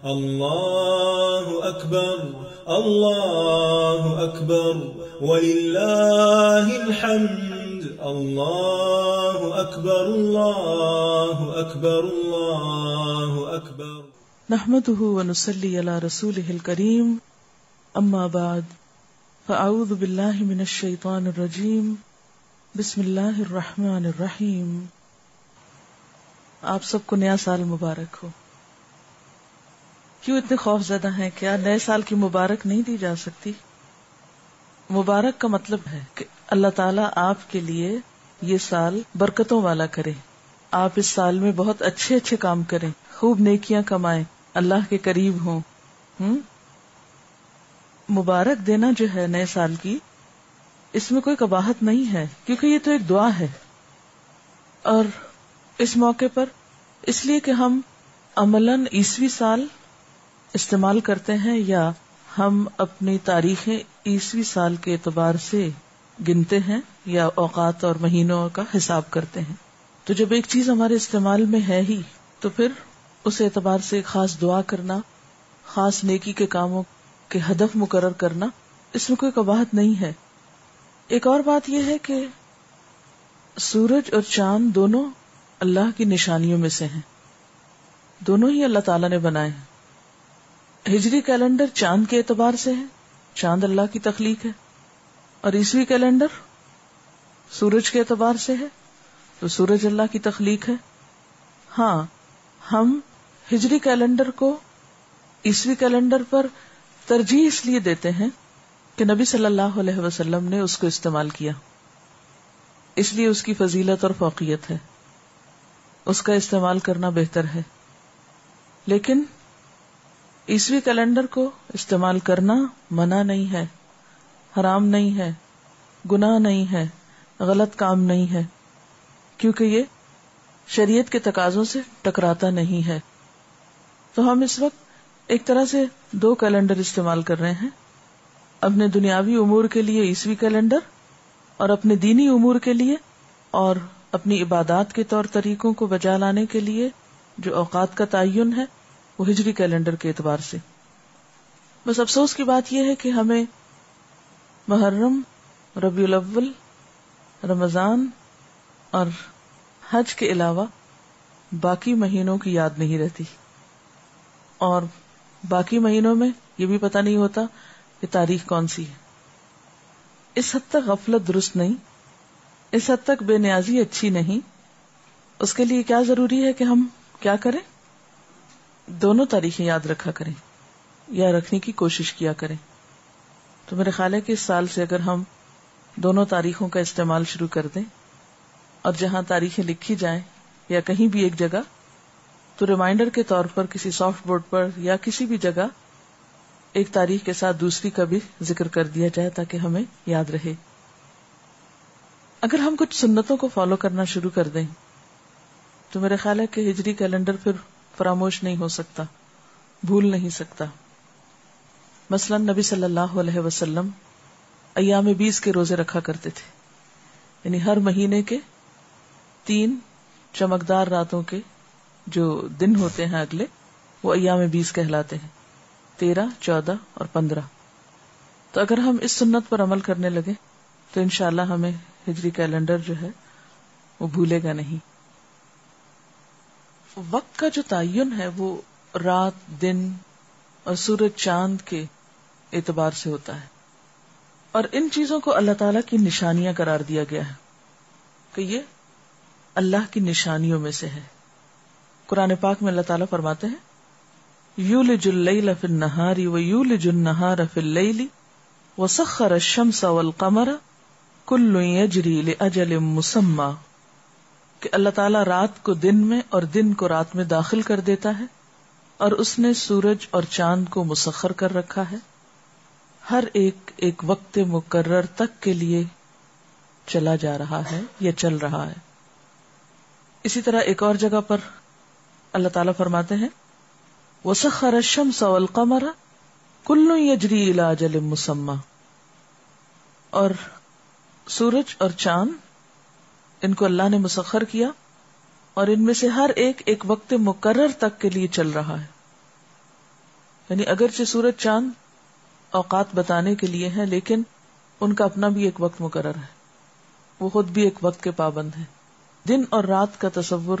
اللہ اکبر اللہ اکبر وللہ الحمد اللہ اکبر اللہ اکبر اللہ اکبر. نحمده ونصلي على رسوله الكريم اما بعد فاعوذ بالله من الشيطان الرجيم بسم اللہ الرحمن الرحیم. آپ سب کو نیا سال مبارک ہو. کیوں اتنے خوف زدہ ہیں؟ کیا نئے سال کی مبارک نہیں دی جا سکتی؟ مبارک کا مطلب ہے کہ اللہ تعالیٰ آپ کے لیے یہ سال برکتوں والا کرے، آپ اس سال میں بہت اچھے اچھے کام کریں، خوب نیکیاں کمائیں، اللہ کے قریب ہوں. مبارک دینا جو ہے نئے سال کی، اس میں کوئی قباحت نہیں ہے، کیونکہ یہ تو ایک دعا ہے. اور اس موقع پر اس لیے کہ ہم عملاً عیسوی سال استعمال کرتے ہیں یا ہم اپنی تاریخیں عیسوی سال کے اعتبار سے گنتے ہیں یا اوقات اور مہینوں کا حساب کرتے ہیں. تو جب ایک چیز ہمارے استعمال میں ہے ہی تو پھر اس اعتبار سے خاص دعا کرنا، خاص نیکی کے کاموں کے ہدف مقرر کرنا، اس میں کوئی قباحت نہیں ہے. ایک اور بات یہ ہے کہ سورج اور چاند دونوں اللہ کی نشانیوں میں سے ہیں، دونوں ہی اللہ تعالیٰ نے بنائے ہیں. ہجری کیلنڈر چاند کے اعتبار سے ہے، چاند اللہ کی تخلیق ہے، اور عیسوی کیلنڈر سورج کے اعتبار سے ہے تو سورج اللہ کی تخلیق ہے. ہاں، ہم ہجری کیلنڈر کو عیسوی کیلنڈر پر ترجیح اس لیے دیتے ہیں کہ نبی صلی اللہ علیہ وسلم نے اس کو استعمال کیا، اس لیے اس کی فضیلت اور فوقیت ہے، اس کا استعمال کرنا بہتر ہے. لیکن عیسوی کیلنڈر کو استعمال کرنا منع نہیں ہے، حرام نہیں ہے، گناہ نہیں ہے، غلط کام نہیں ہے، کیونکہ یہ شریعت کے تقاضوں سے ٹکراتا نہیں ہے. تو ہم اس وقت ایک طرح سے دو کیلنڈر استعمال کر رہے ہیں، اپنے دنیاوی امور کے لیے عیسوی کیلنڈر اور اپنے دینی امور کے لیے اور اپنی عبادات کے طور طریقوں کو بجا لانے کے لیے جو اوقات کا تعین ہے وہ ہجری کیلنڈر کے اعتبار سے. بس افسوس کی بات یہ ہے کہ ہمیں محرم، ربیع الاول، رمضان اور حج کے علاوہ باقی مہینوں کی یاد نہیں رہتی، اور باقی مہینوں میں یہ بھی پتہ نہیں ہوتا کہ تاریخ کون سی ہے. اس حد تک غفلت درست نہیں، اس حد تک بے نیازی اچھی نہیں. اس کے لیے کیا ضروری ہے کہ ہم کیا کریں؟ دونوں تاریخیں یاد رکھا کریں یا رکھنے کی کوشش کیا کریں. تو میرے خیال ہے کہ اس سال سے اگر ہم دونوں تاریخوں کا استعمال شروع کر دیں اور جہاں تاریخیں لکھی جائیں یا کہیں بھی ایک جگہ تو ریمائنڈر کے طور پر کسی سافٹ بورڈ پر یا کسی بھی جگہ ایک تاریخ کے ساتھ دوسری کا بھی ذکر کر دیا جائے تاکہ ہمیں یاد رہے. اگر ہم کچھ سنتوں کو فالو کرنا شروع کر دیں تو میرے خیال ہے کہ ہجری کیلنڈر پھر فراموش نہیں ہو سکتا، بھول نہیں سکتا. مثلا نبی صلی اللہ علیہ وسلم ایام 20 کے روزے رکھا کرتے تھے، یعنی ہر مہینے کے 3 چمکدار راتوں کے جو دن ہوتے ہیں اگلے، وہ ایام 20 کہلاتے ہیں، 13، 14 اور 15. تو اگر ہم اس سنت پر عمل کرنے لگے تو انشاءاللہ ہمیں ہجری کیلنڈر جو ہے وہ بھولے گا نہیں. وقت کا جو تعین ہے وہ رات، دن اور سورج چاند کے اعتبار سے ہوتا ہے، اور ان چیزوں کو اللہ تعالیٰ کی نشانیاں قرار دیا گیا ہے کہ یہ اللہ کی نشانیوں میں سے ہے. قرآن پاک میں اللہ تعالیٰ فرماتے ہیں یولج اللیل فی النہار ویولج النہار فی اللیل وسخر الشمس والقمر کل یجری لاجل مسمی، کہ اللہ تعالیٰ رات کو دن میں اور دن کو رات میں داخل کر دیتا ہے، اور اس نے سورج اور چاند کو مسخر کر رکھا ہے، ہر ایک ایک وقت مقرر تک کے لیے چلا جا رہا ہے یا چل رہا ہے. اسی طرح ایک اور جگہ پر اللہ تعالیٰ فرماتے ہیں وَسَخَّرَ الشَّمْسَ وَالْقَمَرَ كُلٌّ يَجْرِي إِلَىٰ أَجَلٍ مُّسَمًّى، اور سورج اور چاند ان کو اللہ نے مسخر کیا اور ان میں سے ہر ایک ایک وقت مقرر تک کے لیے چل رہا ہے. یعنی اگرچہ سورج چاند اوقات بتانے کے لیے ہیں، لیکن ان کا اپنا بھی ایک وقت مقرر ہے، وہ خود بھی ایک وقت کے پابند ہیں. دن اور رات کا تصور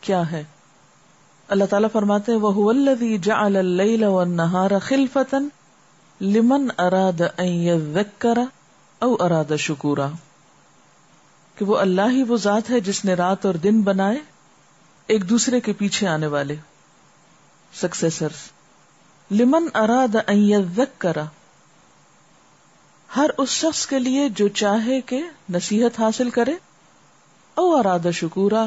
کیا ہے؟ اللہ تعالیٰ فرماتے ہیں وَهُوَ الَّذِي جَعَلَ اللَّيْلَ وَالنَّهَارَ خِلْفَةً لِمَنْ أَرَادَ أَنْ يَذَّكَّرَ أَوْ أَرَادَ شُكُورًا، کہ وہ اللہ ہی وہ ذات ہے جس نے رات اور دن بنائے ایک دوسرے کے پیچھے آنے والے، سکسیسرز. لمن اراد ان یذکر، ہر اس شخص کے لیے جو چاہے کہ نصیحت حاصل کرے، او اراد شکورا،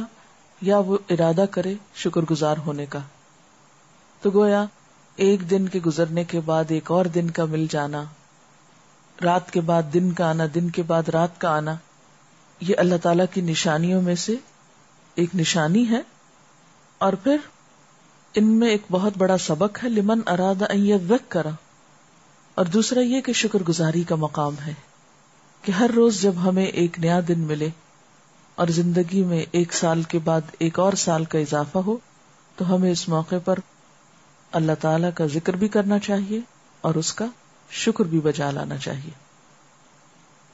یا وہ ارادہ کرے شکر گزار ہونے کا. تو گویا ایک دن کے گزرنے کے بعد ایک اور دن کا مل جانا، رات کے بعد دن کا آنا، دن کے بعد رات کا آنا، یہ اللہ تعالی کی نشانیوں میں سے ایک نشانی ہے. اور پھر ان میں ایک بہت بڑا سبق ہے لمن اراد ان یذکر، اور دوسرا یہ کہ شکر گزاری کا مقام ہے کہ ہر روز جب ہمیں ایک نیا دن ملے اور زندگی میں ایک سال کے بعد ایک اور سال کا اضافہ ہو، تو ہمیں اس موقع پر اللہ تعالی کا ذکر بھی کرنا چاہیے اور اس کا شکر بھی بجا لانا چاہیے.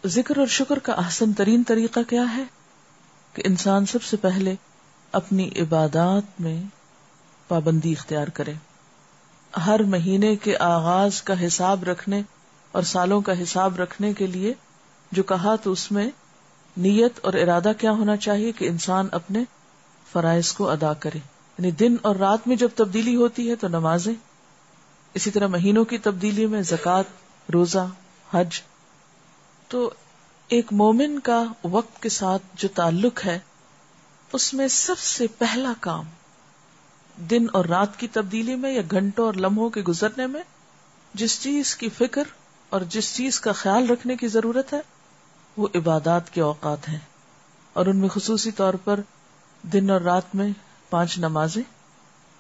ذکر اور شکر کا احسن ترین طریقہ کیا ہے کہ انسان سب سے پہلے اپنی عبادات میں پابندی اختیار کرے. ہر مہینے کے آغاز کا حساب رکھنے اور سالوں کا حساب رکھنے کے لیے جو کہا، تو اس میں نیت اور ارادہ کیا ہونا چاہیے کہ انسان اپنے فرائض کو ادا کرے. یعنی دن اور رات میں جب تبدیلی ہوتی ہے تو نمازیں، اسی طرح مہینوں کی تبدیلی میں زکوٰۃ، روزہ، حج. تو ایک مومن کا وقت کے ساتھ جو تعلق ہے، اس میں سب سے پہلا کام دن اور رات کی تبدیلی میں یا گھنٹوں اور لمحوں کے گزرنے میں جس چیز کی فکر اور جس چیز کا خیال رکھنے کی ضرورت ہے وہ عبادات کے اوقات ہیں، اور ان میں خصوصی طور پر دن اور رات میں 5 نمازیں،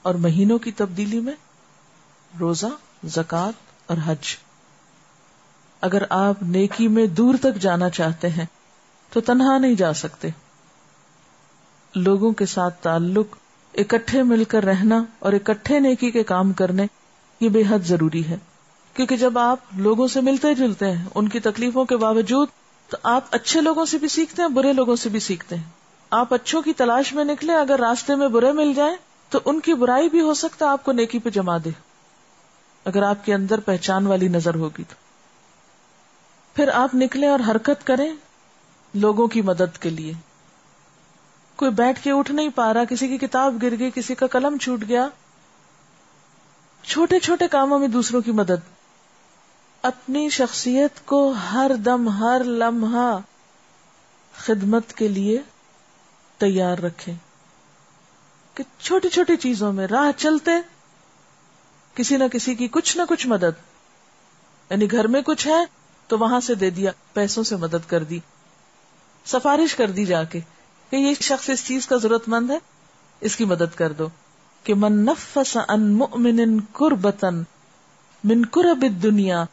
اور مہینوں کی تبدیلی میں روزہ، زکوٰۃ اور حج. اگر آپ نیکی میں دور تک جانا چاہتے ہیں تو تنہا نہیں جا سکتے. لوگوں کے ساتھ تعلق، اکٹھے مل کر رہنا اور اکٹھے نیکی کے کام کرنے، یہ بے حد ضروری ہے. کیونکہ جب آپ لوگوں سے ملتے جلتے ہیں ان کی تکلیفوں کے باوجود، تو آپ اچھے لوگوں سے بھی سیکھتے ہیں، برے لوگوں سے بھی سیکھتے ہیں. آپ اچھوں کی تلاش میں نکلے، اگر راستے میں برے مل جائیں تو ان کی برائی بھی ہو سکتا ہے آپ کو نیکی پہ جما دے، اگر آپ کے اندر پہچان والی نظر ہوگی تو. پھر آپ نکلیں اور حرکت کریں لوگوں کی مدد کے لیے. کوئی بیٹھ کے اٹھ نہیں پا رہا، کسی کی کتاب گر گئی، کسی کا قلم چھوٹ گیا، چھوٹے چھوٹے کاموں میں دوسروں کی مدد. اپنی شخصیت کو ہر دم، ہر لمحہ خدمت کے لیے تیار رکھیں کہ چھوٹی چھوٹی چیزوں میں راہ چلتے کسی نہ کسی کی کچھ نہ کچھ مدد. یعنی گھر میں کچھ ہے تو وہاں سے دے دیا، پیسوں سے مدد کر دی، سفارش کر دی جا کے کہ یہ شخص اس چیز کا ضرورت مند ہے، اس کی مدد کر دو. کہ من نفس عن مؤمن کربتا من کرب الدنیا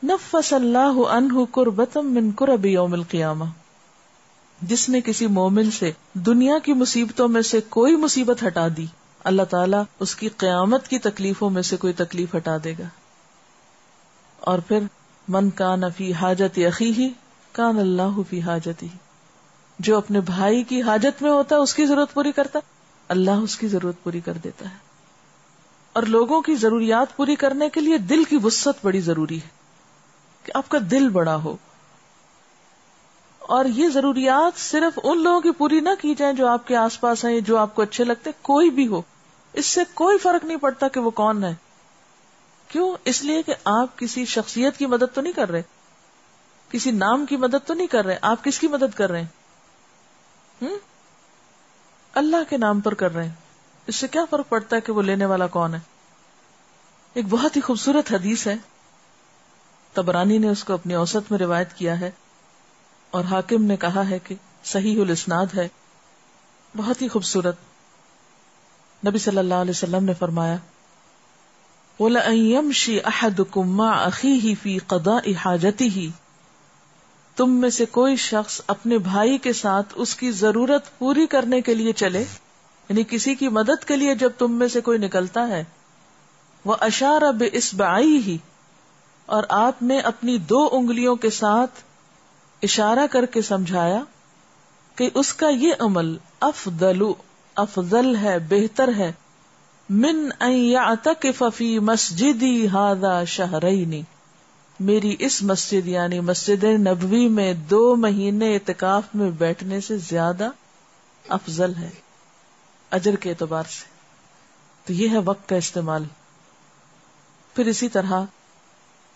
نفس اللہ عنہ کربتا من کرب یوم القیامہ. جس نے کسی مومن سے دنیا کی مصیبتوں میں سے کوئی مصیبت ہٹا دی، اللہ تعالیٰ اس کی قیامت کی تکلیفوں میں سے کوئی تکلیف ہٹا دے گا. اور پھر من کان فی حاجت اخیہ کان اللہ فی حاجتہ، جو اپنے بھائی کی حاجت میں ہوتا ہے، اس کی ضرورت پوری کرتا ہے، اللہ اس کی ضرورت پوری کر دیتا ہے. اور لوگوں کی ضروریات پوری کرنے کے لیے دل کی وسعت بڑی ضروری ہے کہ آپ کا دل بڑا ہو. اور یہ ضروریات صرف ان لوگوں کی پوری نہ کی جائیں جو آپ کے آس پاس ہیں، جو آپ کو اچھے لگتے، کوئی بھی ہو، اس سے کوئی فرق نہیں پڑتا کہ وہ کون ہے. کیوں؟ اس لیے کہ آپ کسی شخصیت کی مدد تو نہیں کر رہے، کسی نام کی مدد تو نہیں کر رہے. آپ کس کی مدد کر رہے ہیں؟ اللہ کے نام پر کر رہے ہیں. اس سے کیا فرق پڑتا ہے کہ وہ لینے والا کون ہے؟ ایک بہت ہی خوبصورت حدیث ہے، طبرانی نے اس کو اپنی اوسط میں روایت کیا ہے اور حاکم نے کہا ہے کہ صحیح الاسناد ہے، بہت ہی خوبصورت. نبی صلی اللہ علیہ وسلم نے فرمایا وَلَأَن يَمْشِي أَحَدُكُمْ مَعَ أَخِيهِ فِي قَضَاءِ حَاجَتِهِ، تم میں سے کوئی شخص اپنے بھائی کے ساتھ اس کی ضرورت پوری کرنے کے لیے چلے، یعنی کسی کی مدد کے لیے جب تم میں سے کوئی نکلتا ہے وَأَشَارَ بِإِصْبَعَيْهِ، اور آپ نے اپنی 2 انگلیوں کے ساتھ اشارہ کر کے سمجھایا کہ اس کا یہ عمل افضل ہے، بہتر ہے، من ان یعتکف فی مسجدی ھذا شہرین، میری اس مسجد یعنی مسجد نبوی میں 2 مہینے اعتکاف میں بیٹھنے سے زیادہ افضل ہے اجر کے اعتبار سے. تو یہ ہے وقت کا استعمال. پھر اسی طرح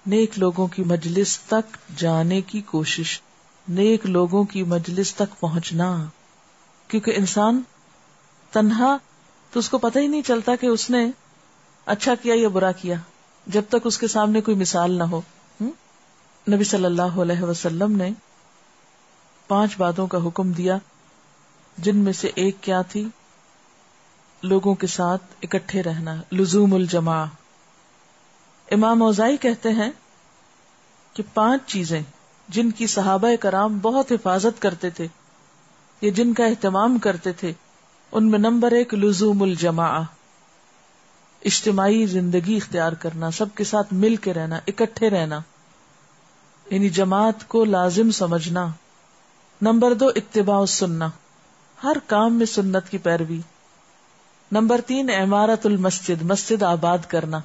نیک لوگوں کی مجلس تک جانے کی کوشش، نیک لوگوں کی مجلس تک پہنچنا، کیونکہ انسان تنہا تو اس کو پتہ ہی نہیں چلتا کہ اس نے اچھا کیا یا برا کیا جب تک اس کے سامنے کوئی مثال نہ ہو. نبی صلی اللہ علیہ وسلم نے 5 باتوں کا حکم دیا، جن میں سے ایک کیا تھی؟ لوگوں کے ساتھ اکٹھے رہنا، لزوم الجماع. امام اوزاعی کہتے ہیں کہ 5 چیزیں جن کی صحابہ کرام بہت حفاظت کرتے تھے یا جن کا اہتمام کرتے تھے، ان میں نمبر 1 لزوم الجماع، اجتماعی زندگی اختیار کرنا، سب کے ساتھ مل کے رہنا، اکٹھے رہنا، یعنی جماعت کو لازم سمجھنا. نمبر 2 اتباع السنہ، ہر کام میں سنت کی پیروی. نمبر 3 عمارت المسجد، مسجد آباد کرنا.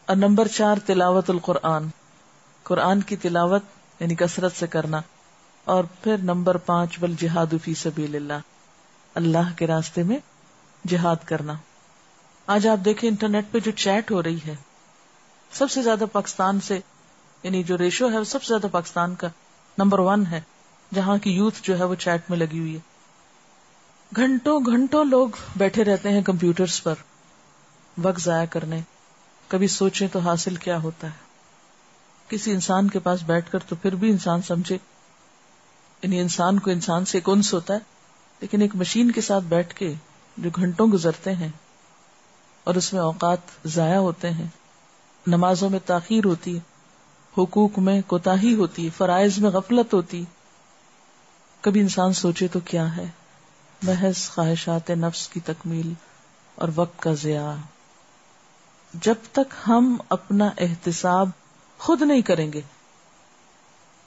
اور نمبر 4 تلاوت القرآن، قرآن کی تلاوت یعنی کثرت سے کرنا. اور پھر نمبر 5 والجہاد فی سبیل اللہ، اللہ کے راستے میں جہاد کرنا. آج آپ دیکھیں انٹرنیٹ پہ جو چیٹ ہو رہی ہے، سب سے زیادہ پاکستان سے، یعنی جو ریشو ہے وہ سب سے زیادہ پاکستان کا نمبر 1 ہے، جہاں کی یوتھ جو ہے وہ چیٹ میں لگی ہوئی ہے. گھنٹوں گھنٹوں لوگ بیٹھے رہتے ہیں کمپیوٹرز پر وقت ضائع کرنے. کبھی سوچیں تو حاصل کیا ہوتا ہے. کسی انسان کے پاس بیٹھ کر تو پھر بھی انسان سمجھے، یعنی انسان کو انسان سے ایک انس ہوتا ہے، لیکن ایک مشین کے ساتھ بیٹھ کے جو گھنٹوں گزرتے ہیں اور اس میں اوقات ضائع ہوتے ہیں، نمازوں میں تاخیر ہوتی ہے، حقوق میں کوتاہی ہوتی ہے، فرائض میں غفلت ہوتی. کبھی انسان سوچے تو کیا ہے، محض خواہشات نفس کی تکمیل اور وقت کا ضیاع. جب تک ہم اپنا احتساب خود نہیں کریں گے،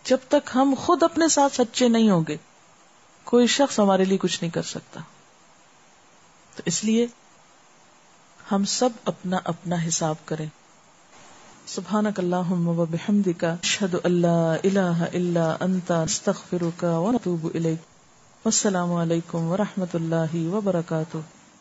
جب تک ہم خود اپنے ساتھ سچے نہیں ہوں گے، کوئی شخص ہمارے لیے کچھ نہیں کر سکتا. تو اس لیے ہم سب اپنا اپنا حساب کریں. سبحانک اللہم و بحمدک، اشہد ان لا الہ الا انت، استغفرک و اتوب الیک. والسلام علیکم ورحمۃ اللہ وبرکاتہ.